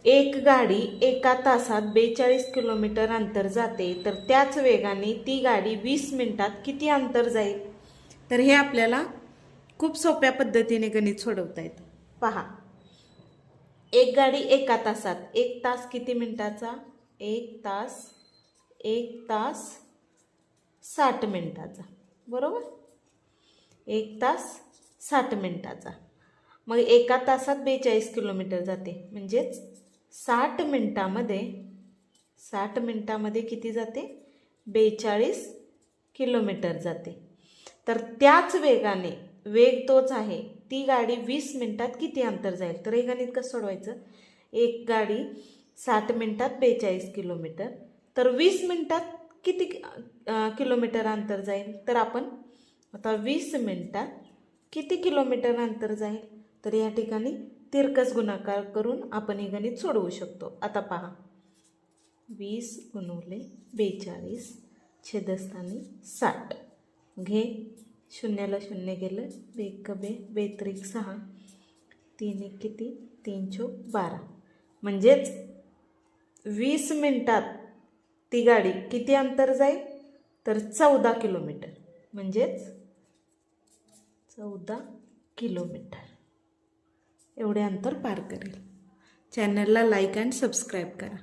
एक गाडी एका तासात 42 किलोमीटर अंतर जाते, तर त्याच वेगाने ती गाडी 20 मिनिटात किती अंतर जाईल? तर हे आपल्याला खूप सोप्या पद्धतीने गणित सोडवता येतं. पहा, एक गाडी एका तासात, एक तास किती मिनिटाचा? एक तास 60 मिनिटाचा, बरोबर? एक तास 60 मिनिटाचा. मग एका तासात 42 किलोमीटर जाते, म्हणजेच 60 मिनिटामध्ये किती जाते? 42 किलोमीटर जाते. तर त्याच वेगाने, वेग तोच आहे, ती गाडी 20 मिनिटात किती अंतर जाईल? तर हे गणित कसं सोडवायचं? एक गाडी 60 मिनिटात 42 किलोमीटर, तर 20 मिनिटात किती किलोमीटर अंतर जाईल? तर आपण आता 20 मिनिटात किती किलोमीटर अंतर जाईल? तर या ठिकाणी तिरकस गुणाकार करून आपण हे गणित सोडवू शकतो. आता पहा, 20 गुणुले 42 छेदस्थानी 60. घे, शून्याला शून्य गेलं, बेक बे, बेत्रिक 6, 3 एक किती? 3 चोक 12. म्हणजेच 20 मिनिटात ती गाडी किती अंतर जाईल? तर 14 किलोमीटर, म्हणजेच 14 किलोमीटर एवढे अंतर पार करेल. चॅनलला लाईक अँड सबस्क्राईब करा.